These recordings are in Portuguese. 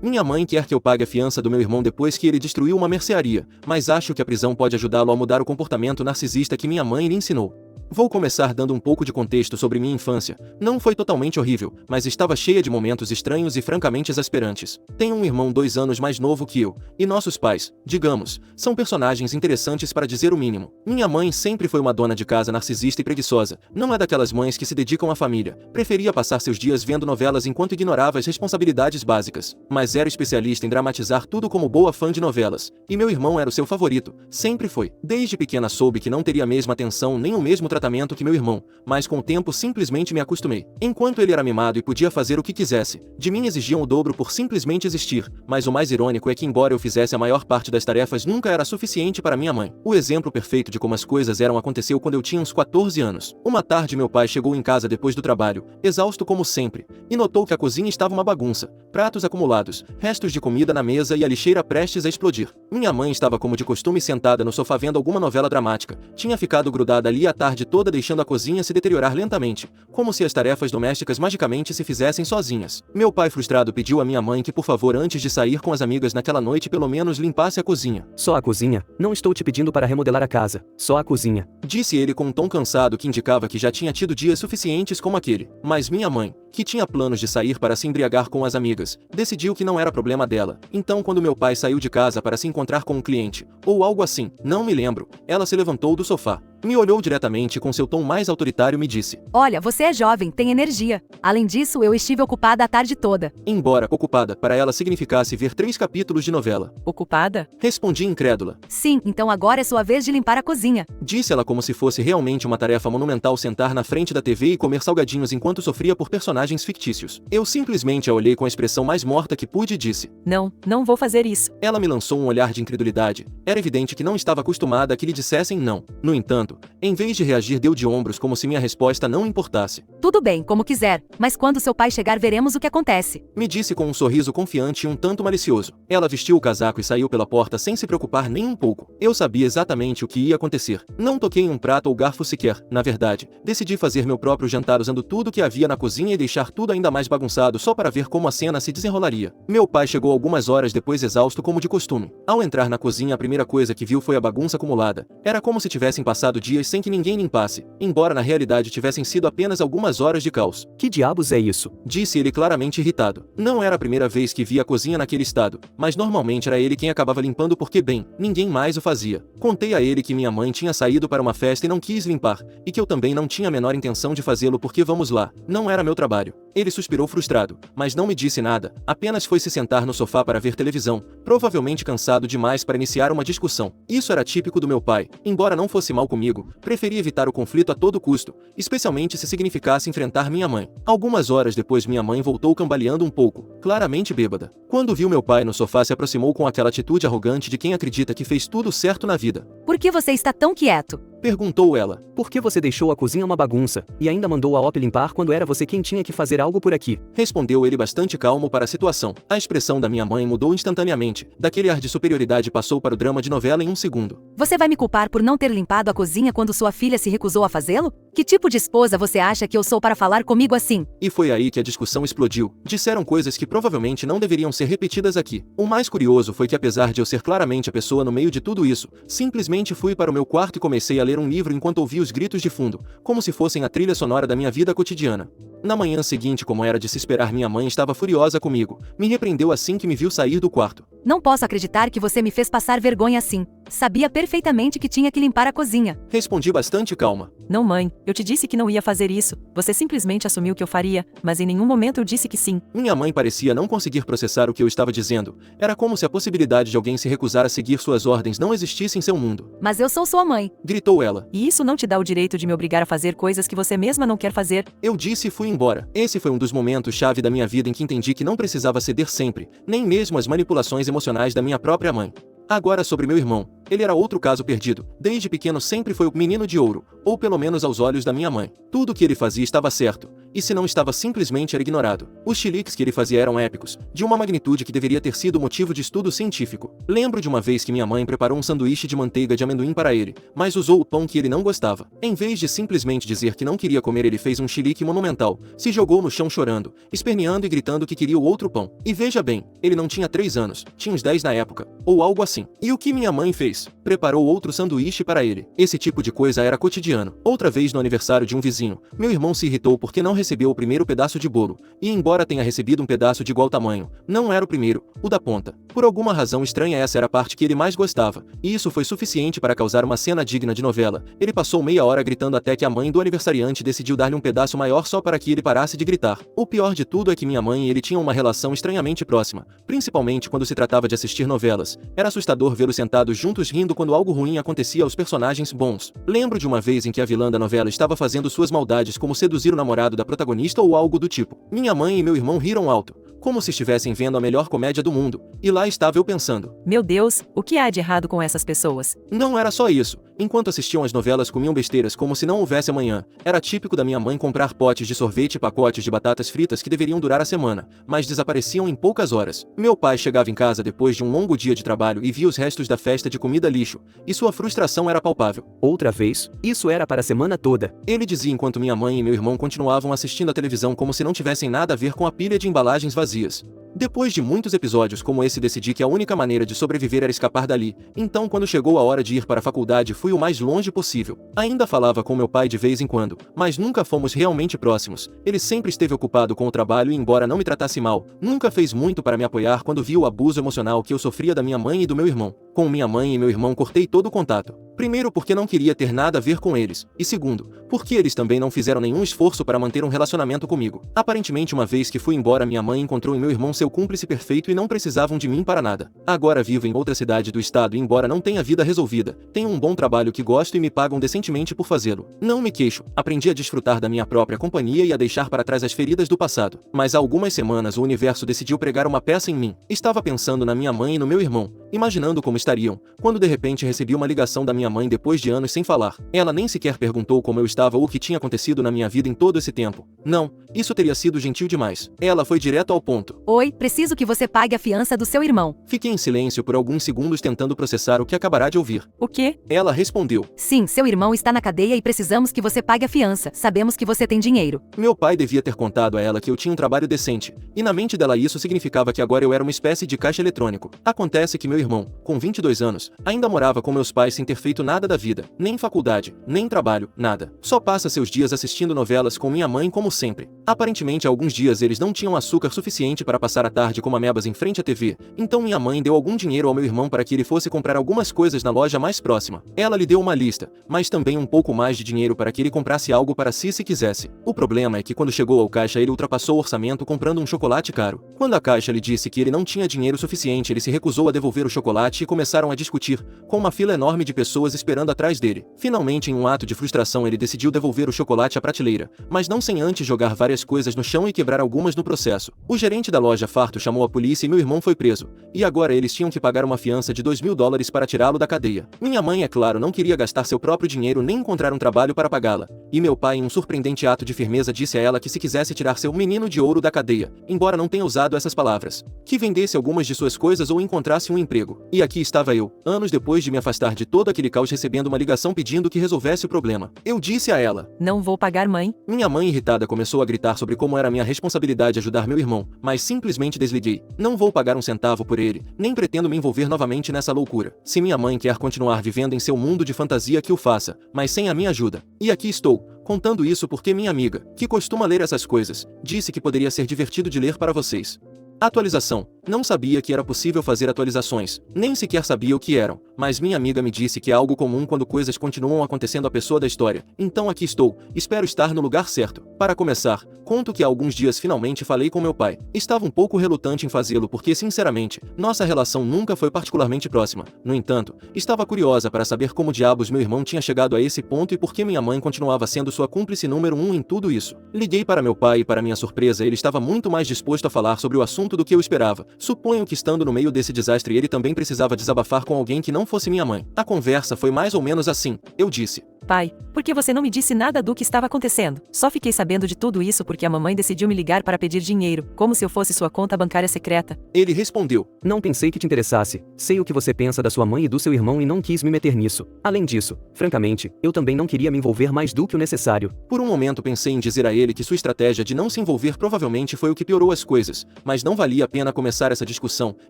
Minha mãe quer que eu pague a fiança do meu irmão depois que ele destruiu uma mercearia, mas acho que a prisão pode ajudá-lo a mudar o comportamento narcisista que minha mãe lhe ensinou. Vou começar dando um pouco de contexto sobre minha infância. Não foi totalmente horrível, mas estava cheia de momentos estranhos e francamente exasperantes. Tenho um irmão 2 anos mais novo que eu, e nossos pais, digamos, são personagens interessantes para dizer o mínimo. Minha mãe sempre foi uma dona de casa narcisista e preguiçosa. Não é daquelas mães que se dedicam à família. Preferia passar seus dias vendo novelas enquanto ignorava as responsabilidades básicas. Mas era especialista em dramatizar tudo como boa fã de novelas. E meu irmão era o seu favorito. Sempre foi. Desde pequena soube que não teria a mesma atenção nem o mesmo tratamento que meu irmão, mas com o tempo simplesmente me acostumei. Enquanto ele era mimado e podia fazer o que quisesse, de mim exigiam o dobro por simplesmente existir, mas o mais irônico é que embora eu fizesse a maior parte das tarefas nunca era suficiente para minha mãe. O exemplo perfeito de como as coisas eram aconteceu quando eu tinha uns 14 anos. Uma tarde meu pai chegou em casa depois do trabalho, exausto como sempre, e notou que a cozinha estava uma bagunça, pratos acumulados, restos de comida na mesa e a lixeira prestes a explodir. Minha mãe estava como de costume sentada no sofá vendo alguma novela dramática, tinha ficado grudada ali a tarde toda deixando a cozinha se deteriorar lentamente, como se as tarefas domésticas magicamente se fizessem sozinhas. Meu pai frustrado pediu à minha mãe que por favor antes de sair com as amigas naquela noite pelo menos limpasse a cozinha. Só a cozinha? Não estou te pedindo para remodelar a casa, só a cozinha. Disse ele com um tom cansado que indicava que já tinha tido dias suficientes como aquele. Mas minha mãe, que tinha planos de sair para se embriagar com as amigas, decidiu que não era problema dela. Então quando meu pai saiu de casa para se encontrar com um cliente, ou algo assim, não me lembro, ela se levantou do sofá. Me olhou diretamente e com seu tom mais autoritário me disse: Olha, você é jovem, tem energia. Além disso, eu estive ocupada a tarde toda. Embora ocupada para ela significasse ver 3 capítulos de novela. Ocupada? Respondi incrédula. Sim, então agora é sua vez de limpar a cozinha. Disse ela como se fosse realmente uma tarefa monumental sentar na frente da TV e comer salgadinhos enquanto sofria por personagens fictícios. Eu simplesmente a olhei com a expressão mais morta que pude e disse: Não vou fazer isso. Ela me lançou um olhar de incredulidade. Era evidente que não estava acostumada a que lhe dissessem não. No entanto, em vez de reagir deu de ombros como se minha resposta não importasse. Tudo bem, como quiser, mas quando seu pai chegar veremos o que acontece. Me disse com um sorriso confiante e um tanto malicioso. Ela vestiu o casaco e saiu pela porta sem se preocupar nem um pouco. Eu sabia exatamente o que ia acontecer. Não toquei em um prato ou garfo sequer, na verdade. Decidi fazer meu próprio jantar usando tudo que havia na cozinha e deixar tudo ainda mais bagunçado só para ver como a cena se desenrolaria. Meu pai chegou algumas horas depois exausto como de costume. Ao entrar na cozinha a primeira coisa que viu foi a bagunça acumulada. Era como se tivessem passado dias sem que ninguém limpasse, embora na realidade tivessem sido apenas algumas horas de caos. Que diabos é isso? Disse ele claramente irritado. Não era a primeira vez que via a cozinha naquele estado, mas normalmente era ele quem acabava limpando porque, bem, ninguém mais o fazia. Contei a ele que minha mãe tinha saído para uma festa e não quis limpar, e que eu também não tinha a menor intenção de fazê-lo porque vamos lá, não era meu trabalho. Ele suspirou frustrado, mas não me disse nada, apenas foi se sentar no sofá para ver televisão, provavelmente cansado demais para iniciar uma discussão. Isso era típico do meu pai, embora não fosse mal comigo, preferia evitar o conflito a todo custo, especialmente se significasse enfrentar minha mãe. Algumas horas depois minha mãe voltou cambaleando um pouco, claramente bêbada. Quando viu meu pai no sofá se aproximou com aquela atitude arrogante de quem acredita que fez tudo certo na vida. Por que você está tão quieto? Perguntou ela. Por que você deixou a cozinha uma bagunça, e ainda mandou a OP limpar quando era você quem tinha que fazer algo por aqui? Respondeu ele bastante calmo para a situação. A expressão da minha mãe mudou instantaneamente. Daquele ar de superioridade passou para o drama de novela em um segundo. Você vai me culpar por não ter limpado a cozinha quando sua filha se recusou a fazê-lo? Que tipo de esposa você acha que eu sou para falar comigo assim? E foi aí que a discussão explodiu. Disseram coisas que provavelmente não deveriam ser repetidas aqui. O mais curioso foi que apesar de eu ser claramente a pessoa no meio de tudo isso, simplesmente fui para o meu quarto e comecei a ler um livro enquanto ouvia os gritos de fundo, como se fossem a trilha sonora da minha vida cotidiana. Na manhã seguinte, como era de se esperar, minha mãe estava furiosa comigo. Me repreendeu assim que me viu sair do quarto. Não posso acreditar que você me fez passar vergonha assim. Sabia perfeitamente que tinha que limpar a cozinha. Respondi bastante calma. Não, mãe, eu te disse que não ia fazer isso. Você simplesmente assumiu que eu faria, mas em nenhum momento eu disse que sim. Minha mãe parecia não conseguir processar o que eu estava dizendo. Era como se a possibilidade de alguém se recusar a seguir suas ordens não existisse em seu mundo. Mas eu sou sua mãe. Gritou ela. E isso não te dá o direito de me obrigar a fazer coisas que você mesma não quer fazer. Eu disse e fui embora. Esse foi um dos momentos-chave da minha vida em que entendi que não precisava ceder sempre, nem mesmo às manipulações emocionais da minha própria mãe. Agora sobre meu irmão. Ele era outro caso perdido. Desde pequeno sempre foi o menino de ouro, ou pelo menos aos olhos da minha mãe. Tudo o que ele fazia estava certo, e se não estava simplesmente era ignorado. Os chiliques que ele fazia eram épicos, de uma magnitude que deveria ter sido motivo de estudo científico. Lembro de uma vez que minha mãe preparou um sanduíche de manteiga de amendoim para ele, mas usou o pão que ele não gostava. Em vez de simplesmente dizer que não queria comer, ele fez um chilique monumental, se jogou no chão chorando, esperneando e gritando que queria o outro pão. E veja bem, ele não tinha 3 anos, tinha uns 10 na época, ou algo assim. E o que minha mãe fez? Preparou outro sanduíche para ele. Esse tipo de coisa era cotidiano. Outra vez no aniversário de um vizinho, meu irmão se irritou porque não recebeu o primeiro pedaço de bolo, e embora tenha recebido um pedaço de igual tamanho, não era o primeiro, o da ponta. Por alguma razão estranha, essa era a parte que ele mais gostava, e isso foi suficiente para causar uma cena digna de novela. Ele passou meia hora gritando até que a mãe do aniversariante decidiu dar-lhe um pedaço maior só para que ele parasse de gritar. O pior de tudo é que minha mãe e ele tinham uma relação estranhamente próxima, principalmente quando se tratava de assistir novelas. Era assustador vê-los sentados juntos rindo quando algo ruim acontecia aos personagens bons. Lembro de uma vez em que a vilã da novela estava fazendo suas maldades, como seduzir o namorado da protagonista ou algo do tipo. Minha mãe e meu irmão riram alto, como se estivessem vendo a melhor comédia do mundo, e lá estava eu pensando: Meu Deus, o que há de errado com essas pessoas? Não era só isso. Enquanto assistiam as novelas, comiam besteiras como se não houvesse amanhã. Era típico da minha mãe comprar potes de sorvete e pacotes de batatas fritas que deveriam durar a semana, mas desapareciam em poucas horas. Meu pai chegava em casa depois de um longo dia de trabalho e via os restos da festa de comida lixo, e sua frustração era palpável. Outra vez, isso era para a semana toda. Ele dizia enquanto minha mãe e meu irmão continuavam assistindo a televisão como se não tivessem nada a ver com a pilha de embalagens vazias. Depois de muitos episódios como esse, decidi que a única maneira de sobreviver era escapar dali. Então, quando chegou a hora de ir para a faculdade, fui o mais longe possível. Ainda falava com meu pai de vez em quando, mas nunca fomos realmente próximos. Ele sempre esteve ocupado com o trabalho e, embora não me tratasse mal, nunca fez muito para me apoiar quando viu o abuso emocional que eu sofria da minha mãe e do meu irmão. Com minha mãe e meu irmão cortei todo o contato. Primeiro, porque não queria ter nada a ver com eles, e segundo, porque eles também não fizeram nenhum esforço para manter um relacionamento comigo. Aparentemente, uma vez que fui embora, minha mãe encontrou em meu irmão seu cúmplice perfeito e não precisavam de mim para nada. Agora vivo em outra cidade do estado e, embora não tenha vida resolvida, tenho um bom trabalho que gosto e me pagam decentemente por fazê-lo. Não me queixo, aprendi a desfrutar da minha própria companhia e a deixar para trás as feridas do passado. Mas há algumas semanas o universo decidiu pregar uma peça em mim. Estava pensando na minha mãe e no meu irmão, imaginando como estariam, quando de repente recebi uma ligação da minha mãe depois de anos sem falar. Ela nem sequer perguntou como eu estava ou o que tinha acontecido na minha vida em todo esse tempo. Não, isso teria sido gentil demais. Ela foi direto ao ponto. Oi, preciso que você pague a fiança do seu irmão. Fiquei em silêncio por alguns segundos tentando processar o que acabará de ouvir. O quê? Ela respondeu. Sim, seu irmão está na cadeia e precisamos que você pague a fiança. Sabemos que você tem dinheiro. Meu pai devia ter contado a ela que eu tinha um trabalho decente, e na mente dela isso significava que agora eu era uma espécie de caixa eletrônico. Acontece que meu irmão, com 22 anos, ainda morava com meus pais sem ter feito nada da vida, nem faculdade, nem trabalho, nada. Só passa seus dias assistindo novelas com minha mãe como sempre. Aparentemente, há alguns dias eles não tinham açúcar suficiente para passar a tarde como amebas em frente à TV, então minha mãe deu algum dinheiro ao meu irmão para que ele fosse comprar algumas coisas na loja mais próxima. Ela lhe deu uma lista, mas também um pouco mais de dinheiro para que ele comprasse algo para si se quisesse. O problema é que quando chegou ao caixa ele ultrapassou o orçamento comprando um chocolate caro. Quando a caixa lhe disse que ele não tinha dinheiro suficiente, ele se recusou a devolver o chocolate e começaram a discutir, com uma fila enorme de pessoas esperando atrás dele. Finalmente, em um ato de frustração, ele decidiu devolver o chocolate à prateleira, mas não sem antes jogar várias coisas no chão e quebrar algumas no processo. O gerente da loja farto chamou a polícia e meu irmão foi preso. E agora eles tinham que pagar uma fiança de $2.000 para tirá-lo da cadeia. Minha mãe, é claro, não queria gastar seu próprio dinheiro nem encontrar um trabalho para pagá-la. E meu pai, em um surpreendente ato de firmeza, disse a ela que se quisesse tirar seu menino de ouro da cadeia, embora não tenha usado essas palavras, que vendesse algumas de suas coisas ou encontrasse um emprego. E aqui estava eu, anos depois de me afastar de todo aquele caos, recebendo uma ligação pedindo que resolvesse o problema. Eu disse a ela: Não vou pagar, mãe. Minha mãe, irritada, começou a gritar sobre como era minha responsabilidade ajudar meu irmão, mas simplesmente desliguei. Não vou pagar um centavo por ele, nem pretendo me envolver novamente nessa loucura. Se minha mãe quer continuar vivendo em seu mundo de fantasia, que o faça, mas sem a minha ajuda. E aqui estou, contando isso porque minha amiga, que costuma ler essas coisas, disse que poderia ser divertido de ler para vocês. Atualização. Não sabia que era possível fazer atualizações, nem sequer sabia o que eram, mas minha amiga me disse que é algo comum quando coisas continuam acontecendo à pessoa da história. Então aqui estou, espero estar no lugar certo. Para começar, conto que há alguns dias finalmente falei com meu pai. Estava um pouco relutante em fazê-lo porque, sinceramente, nossa relação nunca foi particularmente próxima. No entanto, estava curiosa para saber como diabos meu irmão tinha chegado a esse ponto e por que minha mãe continuava sendo sua cúmplice número 1 em tudo isso. Liguei para meu pai e, para minha surpresa, ele estava muito mais disposto a falar sobre o assunto do que eu esperava. Suponho que, estando no meio desse desastre, ele também precisava desabafar com alguém que não fosse minha mãe. A conversa foi mais ou menos assim. Eu disse: pai, por que você não me disse nada do que estava acontecendo? Só fiquei sabendo de tudo isso porque a mamãe decidiu me ligar para pedir dinheiro, como se eu fosse sua conta bancária secreta. Ele respondeu. Não pensei que te interessasse. Sei o que você pensa da sua mãe e do seu irmão e não quis me meter nisso. Além disso, francamente, eu também não queria me envolver mais do que o necessário. Por um momento pensei em dizer a ele que sua estratégia de não se envolver provavelmente foi o que piorou as coisas, mas não valia a pena começar essa discussão,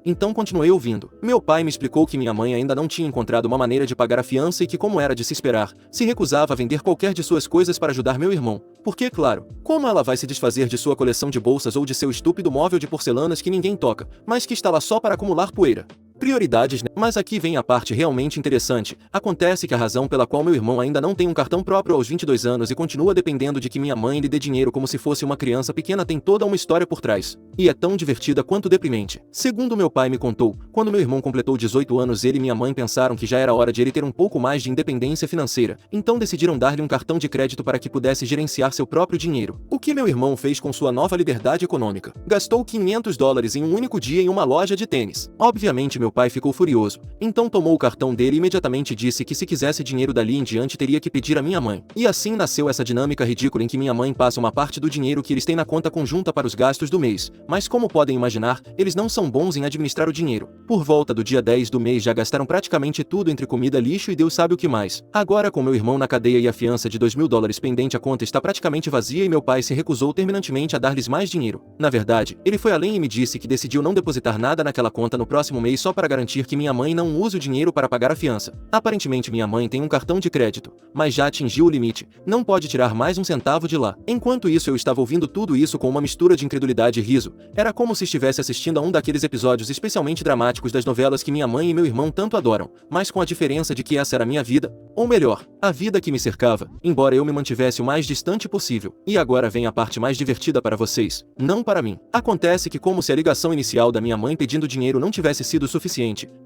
então continuei ouvindo. Meu pai me explicou que minha mãe ainda não tinha encontrado uma maneira de pagar a fiança e que, como era de se esperar, se recusava a vender qualquer de suas coisas para ajudar meu irmão. Porque, claro, como ela vai se desfazer de sua coleção de bolsas ou de seu estúpido móvel de porcelanas que ninguém toca, mas que está lá só para acumular poeira? Prioridades, né? Mas aqui vem a parte realmente interessante. Acontece que a razão pela qual meu irmão ainda não tem um cartão próprio aos 22 anos e continua dependendo de que minha mãe lhe dê dinheiro como se fosse uma criança pequena tem toda uma história por trás. E é tão divertida quanto deprimente. Segundo meu pai me contou, quando meu irmão completou 18 anos ele e minha mãe pensaram que já era hora de ele ter um pouco mais de independência financeira, então decidiram dar-lhe um cartão de crédito para que pudesse gerenciar seu próprio dinheiro. O que meu irmão fez com sua nova liberdade econômica? Gastou $500 em um único dia em uma loja de tênis. Obviamente meu pai ficou furioso, então tomou o cartão dele e imediatamente disse que se quisesse dinheiro dali em diante teria que pedir à minha mãe. E assim nasceu essa dinâmica ridícula em que minha mãe passa uma parte do dinheiro que eles têm na conta conjunta para os gastos do mês, mas como podem imaginar, eles não são bons em administrar o dinheiro. Por volta do dia 10 do mês já gastaram praticamente tudo entre comida, lixo e Deus sabe o que mais. Agora com meu irmão na cadeia e a fiança de $2.000 pendente, a conta está praticamente vazia e meu pai se recusou terminantemente a dar-lhes mais dinheiro. Na verdade, ele foi além e me disse que decidiu não depositar nada naquela conta no próximo mês só para garantir que minha mãe não use o dinheiro para pagar a fiança. Aparentemente minha mãe tem um cartão de crédito, mas já atingiu o limite, não pode tirar mais um centavo de lá. Enquanto isso eu estava ouvindo tudo isso com uma mistura de incredulidade e riso. Era como se estivesse assistindo a um daqueles episódios especialmente dramáticos das novelas que minha mãe e meu irmão tanto adoram, mas com a diferença de que essa era a minha vida, ou melhor, a vida que me cercava, embora eu me mantivesse o mais distante possível. E agora vem a parte mais divertida para vocês, não para mim. Acontece que como se a ligação inicial da minha mãe pedindo dinheiro não tivesse sido suficiente,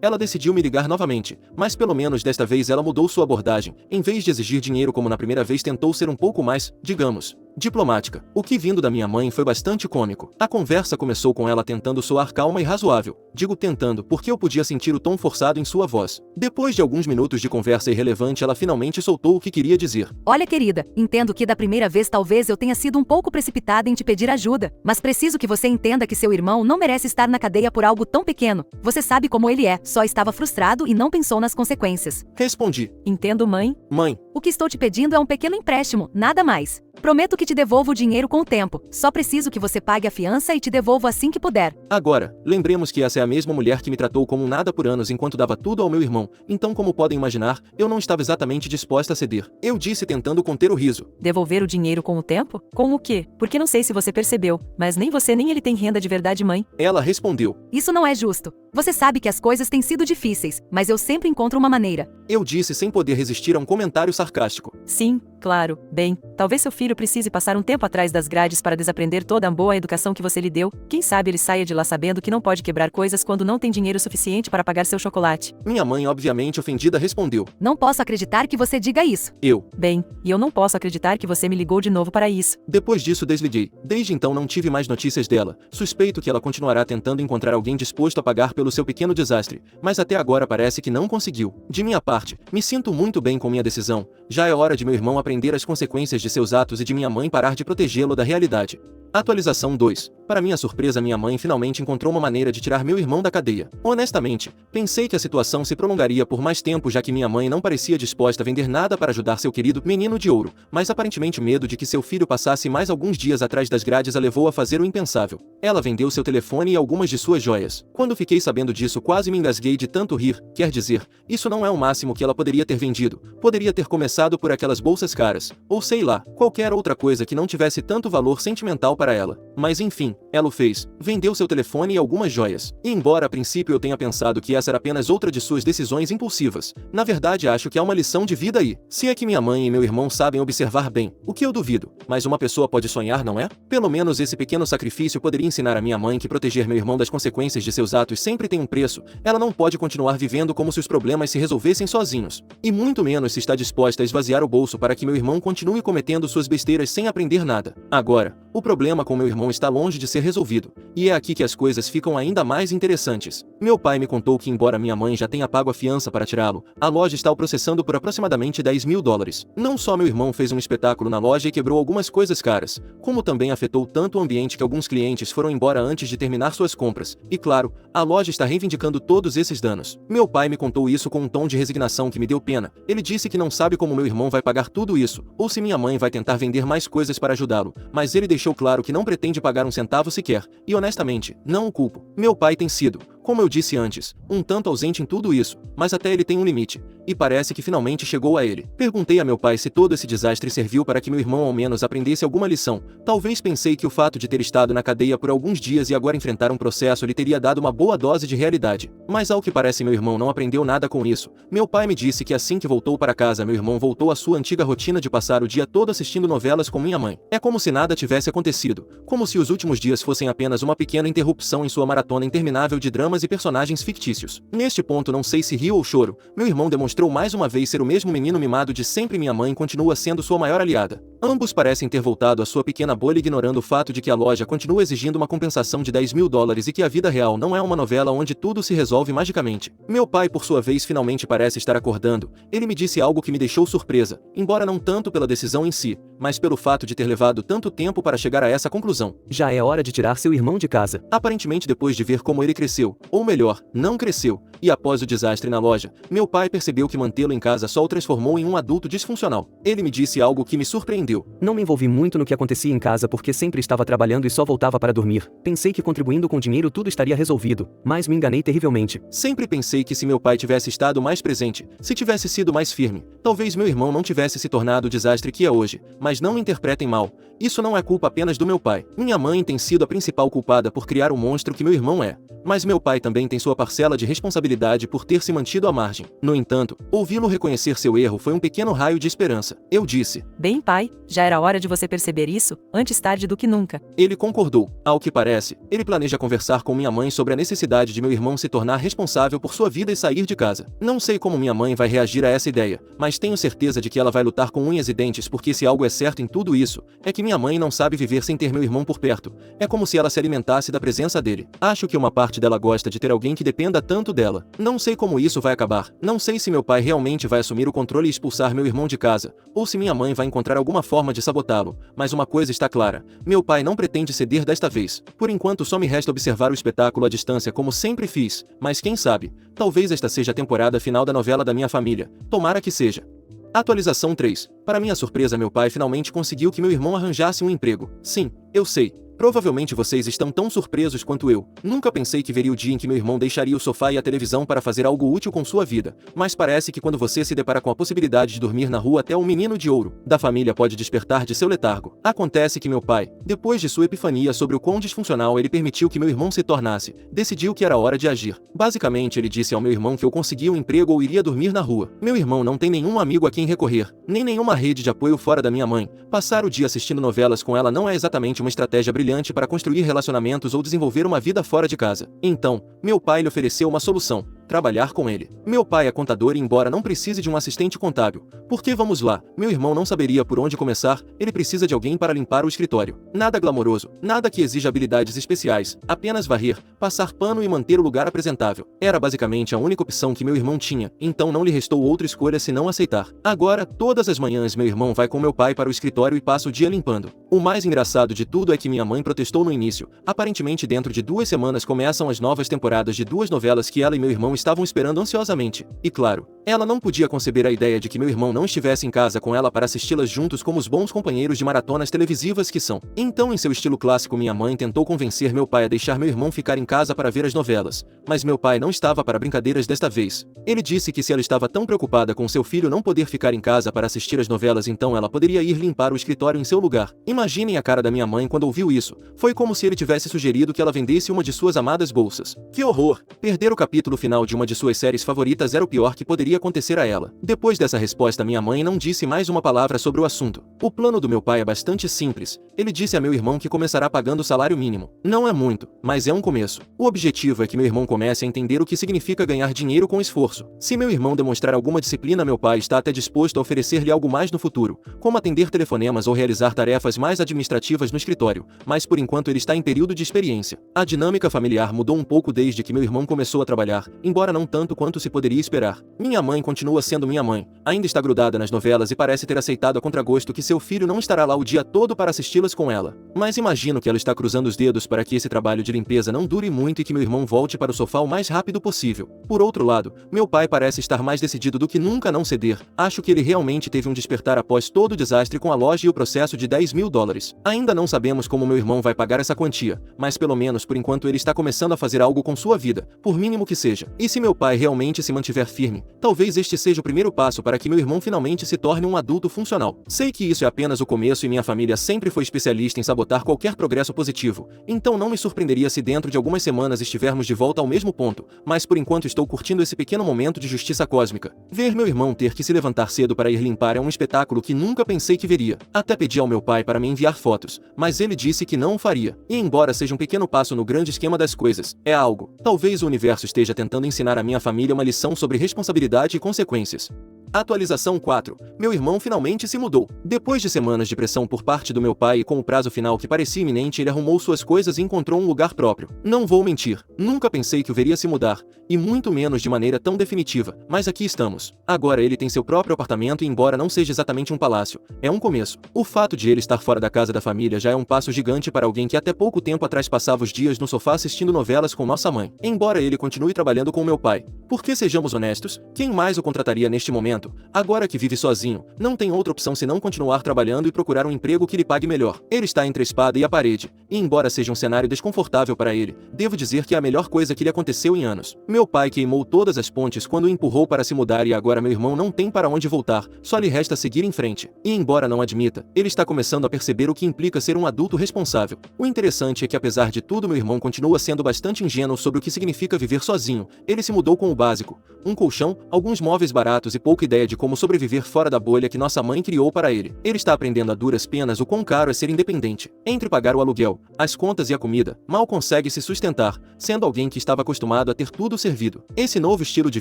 ela decidiu me ligar novamente, mas pelo menos desta vez ela mudou sua abordagem. Em vez de exigir dinheiro como na primeira vez, tentou ser um pouco mais, digamos, diplomática, o que vindo da minha mãe foi bastante cômico. A conversa começou com ela tentando soar calma e razoável. Digo tentando porque eu podia sentir o tom forçado em sua voz. Depois de alguns minutos de conversa irrelevante, ela finalmente soltou o que queria dizer. Olha, querida, entendo que da primeira vez talvez eu tenha sido um pouco precipitada em te pedir ajuda, mas preciso que você entenda que seu irmão não merece estar na cadeia por algo tão pequeno. Você sabe como ele é, só estava frustrado e não pensou nas consequências. Respondi. Entendo, mãe. Mãe, O que estou te pedindo é um pequeno empréstimo, nada mais. Prometo que te devolvo o dinheiro com o tempo, só preciso que você pague a fiança e te devolvo assim que puder. agora, lembremos que essa é a mesma mulher que me tratou como um nada por anos enquanto dava tudo ao meu irmão, então como podem imaginar, eu não estava exatamente disposta a ceder. Eu disse tentando conter o riso. Devolver o dinheiro com o tempo? Com o quê? Porque não sei se você percebeu, mas nem você nem ele tem renda de verdade, mãe. Ela respondeu. Isso não é justo. Você sabe que as coisas têm sido difíceis, mas eu sempre encontro uma maneira. Eu disse sem poder resistir a um comentário sarcástico. Sim, claro. Bem, talvez seu filho precise passar um tempo atrás das grades para desaprender toda a boa educação que você lhe deu. Quem sabe ele saia de lá sabendo que não pode quebrar coisas quando não tem dinheiro suficiente para pagar seu chocolate. Minha mãe, obviamente ofendida, respondeu. Não posso acreditar que você diga isso. Eu. Bem, e eu não posso acreditar que você me ligou de novo para isso. Depois disso desliguei. Desde então não tive mais notícias dela. Suspeito que ela continuará tentando encontrar alguém disposto a pagar pelo seu pequeno desastre, mas até agora parece que não conseguiu. De minha parte, me sinto muito bem com minha decisão. Já é hora de meu irmão aprender as consequências de seus atos e de minha mãe parar de protegê-lo da realidade. Atualização 2. Para minha surpresa, minha mãe finalmente encontrou uma maneira de tirar meu irmão da cadeia. Honestamente, pensei que a situação se prolongaria por mais tempo, já que minha mãe não parecia disposta a vender nada para ajudar seu querido menino de ouro, mas aparentemente o medo de que seu filho passasse mais alguns dias atrás das grades a levou a fazer o impensável. Ela vendeu seu telefone e algumas de suas joias. Quando fiquei sabendo disso, quase me engasguei de tanto rir. Quer dizer, isso não é o máximo que ela poderia ter vendido. Poderia ter começado por aquelas bolsas caras, ou sei lá, qualquer outra coisa que não tivesse tanto valor sentimental para ela. Mas enfim, ela o fez. Vendeu seu telefone e algumas joias. E embora a princípio eu tenha pensado que essa era apenas outra de suas decisões impulsivas, na verdade acho que há uma lição de vida aí. Se é que minha mãe e meu irmão sabem observar bem, o que eu duvido, mas uma pessoa pode sonhar, não é? Pelo menos esse pequeno sacrifício poderia ensinar a minha mãe que proteger meu irmão das consequências de seus atos sempre tem um preço. Ela não pode continuar vivendo como se os problemas se resolvessem sozinhos. E muito menos se está disposta a esvaziar o bolso para que meu irmão continue cometendo suas besteiras sem aprender nada. Agora, o problema com meu irmão irmão está longe de ser resolvido, e é aqui que as coisas ficam ainda mais interessantes. Meu pai me contou que, embora minha mãe já tenha pago a fiança para tirá-lo, a loja está o processando por aproximadamente $10.000. Não só meu irmão fez um espetáculo na loja e quebrou algumas coisas caras, como também afetou tanto o ambiente que alguns clientes foram embora antes de terminar suas compras, e claro, a loja está reivindicando todos esses danos. Meu pai me contou isso com um tom de resignação que me deu pena. Ele disse que não sabe como meu irmão vai pagar tudo isso, ou se minha mãe vai tentar vender mais coisas para ajudá-lo, mas ele deixou claro que não pretende pagar um centavo sequer, e honestamente, não o culpo. Meu pai tem sido, como eu disse antes, um tanto ausente em tudo isso, mas até ele tem um limite, e parece que finalmente chegou a ele. Perguntei a meu pai se todo esse desastre serviu para que meu irmão ao menos aprendesse alguma lição. Talvez pensei que o fato de ter estado na cadeia por alguns dias e agora enfrentar um processo lhe teria dado uma boa dose de realidade. Mas ao que parece meu irmão não aprendeu nada com isso. Meu pai me disse que assim que voltou para casa meu irmão voltou à sua antiga rotina de passar o dia todo assistindo novelas com minha mãe. É como se nada tivesse acontecido, como se os últimos dias fossem apenas uma pequena interrupção em sua maratona interminável de dramas e personagens fictícios. Neste ponto não sei se rio ou choro, meu irmão demonstrou mais uma vez ser o mesmo menino mimado de sempre e minha mãe continua sendo sua maior aliada. Ambos parecem ter voltado à sua pequena bolha ignorando o fato de que a loja continua exigindo uma compensação de $10.000 e que a vida real não é uma novela onde tudo se resolve magicamente. Meu pai por sua vez finalmente parece estar acordando. Ele me disse algo que me deixou surpresa, embora não tanto pela decisão em si, mas pelo fato de ter levado tanto tempo para chegar a essa conclusão. Já é hora de tirar seu irmão de casa. Aparentemente depois de ver como ele cresceu, ou melhor, não cresceu, e após o desastre na loja, meu pai percebeu que mantê-lo em casa só o transformou em um adulto disfuncional. Ele me disse algo que me surpreendeu. Não me envolvi muito no que acontecia em casa porque sempre estava trabalhando e só voltava para dormir. Pensei que contribuindo com dinheiro tudo estaria resolvido, mas me enganei terrivelmente. Sempre pensei que se meu pai tivesse estado mais presente, se tivesse sido mais firme, talvez meu irmão não tivesse se tornado o desastre que é hoje, mas não me interpretem mal. Isso não é culpa apenas do meu pai. Minha mãe tem sido a principal culpada por criar o monstro que meu irmão é. Mas meu pai também tem sua parcela de responsabilidade por ter se mantido à margem. No entanto, ouvi-lo reconhecer seu erro foi um pequeno raio de esperança. Eu disse: Bem, pai, já era hora de você perceber isso, antes tarde do que nunca. Ele concordou. Ao que parece, ele planeja conversar com minha mãe sobre a necessidade de meu irmão se tornar responsável por sua vida e sair de casa. Não sei como minha mãe vai reagir a essa ideia, mas tenho certeza de que ela vai lutar com unhas e dentes porque se algo é certo em tudo isso, é que minha mãe não sabe viver sem ter meu irmão por perto. É como se ela se alimentasse da presença dele. Acho que uma parte dela gosta de ter alguém que dependa tanto dela. Não sei como isso vai acabar. Não sei se meu pai realmente vai assumir o controle e expulsar meu irmão de casa, ou se minha mãe vai encontrar alguma forma de sabotá-lo. Mas uma coisa está clara: meu pai não pretende ceder desta vez. Por enquanto só me resta observar o espetáculo à distância como sempre fiz, mas quem sabe, talvez esta seja a temporada final da novela da minha família. Tomara que seja. Atualização 3. Para minha surpresa, meu pai finalmente conseguiu que meu irmão arranjasse um emprego. Sim, eu sei. Provavelmente vocês estão tão surpresos quanto eu. Nunca pensei que veria o dia em que meu irmão deixaria o sofá e a televisão para fazer algo útil com sua vida. Mas parece que quando você se depara com a possibilidade de dormir na rua até um menino de ouro da família pode despertar de seu letargo. Acontece que meu pai, depois de sua epifania sobre o quão disfuncional ele permitiu que meu irmão se tornasse, decidiu que era hora de agir. Basicamente ele disse ao meu irmão que eu conseguia um emprego ou iria dormir na rua. Meu irmão não tem nenhum amigo a quem recorrer, nem nenhuma rede de apoio fora da minha mãe. Passar o dia assistindo novelas com ela não é exatamente uma estratégia brilhante para construir relacionamentos ou desenvolver uma vida fora de casa. Então, meu pai lhe ofereceu uma solução: trabalhar com ele. Meu pai é contador e embora não precise de um assistente contábil, porque vamos lá, meu irmão não saberia por onde começar, ele precisa de alguém para limpar o escritório. Nada glamouroso, nada que exija habilidades especiais, apenas varrer, passar pano e manter o lugar apresentável. Era basicamente a única opção que meu irmão tinha, então não lhe restou outra escolha senão aceitar. Agora, todas as manhãs meu irmão vai com meu pai para o escritório e passa o dia limpando. O mais engraçado de tudo é que minha mãe protestou no início. Aparentemente dentro de 2 semanas começam as novas temporadas de 2 novelas que ela e meu irmão estavam esperando ansiosamente. E claro, ela não podia conceber a ideia de que meu irmão não estivesse em casa com ela para assisti-las juntos como os bons companheiros de maratonas televisivas que são. Então, em seu estilo clássico, minha mãe tentou convencer meu pai a deixar meu irmão ficar em casa para ver as novelas. Mas meu pai não estava para brincadeiras desta vez. Ele disse que se ela estava tão preocupada com seu filho não poder ficar em casa para assistir as novelas, então ela poderia ir limpar o escritório em seu lugar. Imaginem a cara da minha mãe quando ouviu isso. Foi como se ele tivesse sugerido que ela vendesse uma de suas amadas bolsas. Que horror! Perder o capítulo final de uma de suas séries favoritas era o pior que poderia acontecer a ela. Depois dessa resposta, minha mãe não disse mais uma palavra sobre o assunto. O plano do meu pai é bastante simples. Ele disse a meu irmão que começará pagando o salário mínimo. Não é muito, mas é um começo. O objetivo é que meu irmão comece a entender o que significa ganhar dinheiro com esforço. esforço. Se meu irmão demonstrar alguma disciplina, meu pai está até disposto a oferecer-lhe algo mais no futuro, como atender telefonemas ou realizar tarefas mais administrativas no escritório, mas por enquanto ele está em período de experiência. A dinâmica familiar mudou um pouco desde que meu irmão começou a trabalhar, embora não tanto quanto se poderia esperar. Minha mãe continua sendo minha mãe, ainda está grudada nas novelas e parece ter aceitado a contragosto que seu filho não estará lá o dia todo para assisti-las com ela. Mas imagino que ela está cruzando os dedos para que esse trabalho de limpeza não dure muito e que meu irmão volte para o sofá o mais rápido possível. Por outro lado, meu pai parece estar mais decidido do que nunca a não ceder. Acho que ele realmente teve um despertar após todo o desastre com a loja e o processo de $10.000. Ainda não sabemos como meu irmão vai pagar essa quantia, mas pelo menos por enquanto ele está começando a fazer algo com sua vida, por mínimo que seja. E se meu pai realmente se mantiver firme, talvez este seja o primeiro passo para que meu irmão finalmente se torne um adulto funcional. Sei que isso é apenas o começo e minha família sempre foi especialista em sabotar qualquer progresso positivo, então não me surpreenderia se dentro de algumas semanas estivermos de volta ao mesmo ponto, mas por enquanto estou curtindo esse pequeno momento de justiça cósmica. Ver meu irmão ter que se levantar cedo para ir limpar é um espetáculo que nunca pensei que veria. Até pedi ao meu pai para me enviar fotos, mas ele disse que não o faria. E embora seja um pequeno passo no grande esquema das coisas, é algo. Talvez o universo esteja tentando ensinar à minha família uma lição sobre responsabilidade e consequências. Atualização 4. Meu irmão finalmente se mudou. Depois de semanas de pressão por parte do meu pai e com o prazo final que parecia iminente, ele arrumou suas coisas e encontrou um lugar próprio. Não vou mentir, nunca pensei que o veria se mudar, e muito menos de maneira tão definitiva, mas aqui estamos. Agora ele tem seu próprio apartamento e embora não seja exatamente um palácio, é um começo. O fato de ele estar fora da casa da família já é um passo gigante para alguém que até pouco tempo atrás passava os dias no sofá assistindo novelas com nossa mãe. Embora ele continue trabalhando com meu pai. Porque sejamos honestos, quem mais o contrataria neste momento? Agora que vive sozinho, não tem outra opção senão continuar trabalhando e procurar um emprego que lhe pague melhor. Ele está entre a espada e a parede, e embora seja um cenário desconfortável para ele, devo dizer que é a melhor coisa que lhe aconteceu em anos. Meu pai queimou todas as pontes quando o empurrou para se mudar e agora meu irmão não tem para onde voltar, só lhe resta seguir em frente. E embora não admita, ele está começando a perceber o que implica ser um adulto responsável. O interessante é que apesar de tudo meu irmão continua sendo bastante ingênuo sobre o que significa viver sozinho. Ele se mudou com o básico, um colchão, alguns móveis baratos e pouca ideia de como sobreviver fora da bolha que nossa mãe criou para ele. Ele está aprendendo a duras penas o quão caro é ser independente. Entre pagar o aluguel, as contas e a comida, mal consegue se sustentar, sendo alguém que estava acostumado a ter tudo servido. Esse novo estilo de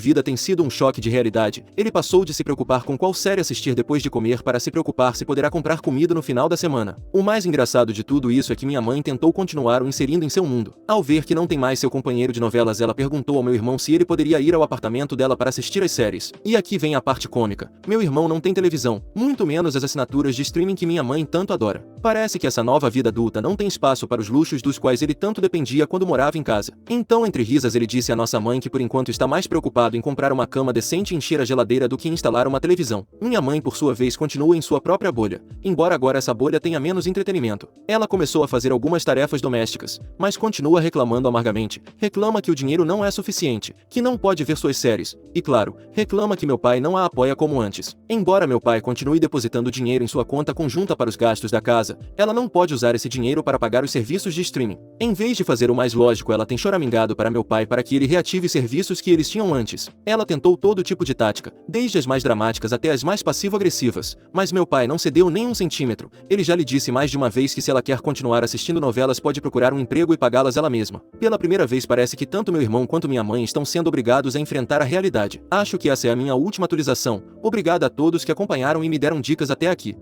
vida tem sido um choque de realidade. Ele passou de se preocupar com qual série assistir depois de comer para se preocupar se poderá comprar comida no final da semana. O mais engraçado de tudo isso é que minha mãe tentou continuar o inserindo em seu mundo. Ao ver que não tem mais seu companheiro de novelas, ela perguntou ao meu irmão se ele poderia ir ao apartamento dela para assistir às séries. E aqui vem a parte cômica. Meu irmão não tem televisão, muito menos as assinaturas de streaming que minha mãe tanto adora. Parece que essa nova vida adulta não tem espaço para os luxos dos quais ele tanto dependia quando morava em casa. Então, entre risas, ele disse à nossa mãe que por enquanto está mais preocupado em comprar uma cama decente e encher a geladeira do que em instalar uma televisão. Minha mãe, por sua vez, continua em sua própria bolha, embora agora essa bolha tenha menos entretenimento. Ela começou a fazer algumas tarefas domésticas, mas continua reclamando amargamente. Reclama que o dinheiro não é suficiente, que não pode ver suas séries, e claro, reclama que meu pai não a apoia como antes. Embora meu pai continue depositando dinheiro em sua conta conjunta para os gastos da casa, ela não pode usar esse dinheiro para pagar os serviços de streaming. Em vez de fazer o mais lógico, ela tem choramingado para meu pai para que ele reative serviços que eles tinham antes. Ela tentou todo tipo de tática, desde as mais dramáticas até as mais passivo-agressivas, mas meu pai não cedeu nem um centímetro. Ele já lhe disse mais de uma vez que se ela quer continuar assistindo novelas pode procurar um emprego e pagá-las ela mesma. Pela primeira vez parece que tanto meu irmão quanto minha mãe estão sendo obrigados a enfrentar a realidade. Acho que essa é a minha última atualização. Obrigado a todos que acompanharam e me deram dicas até aqui.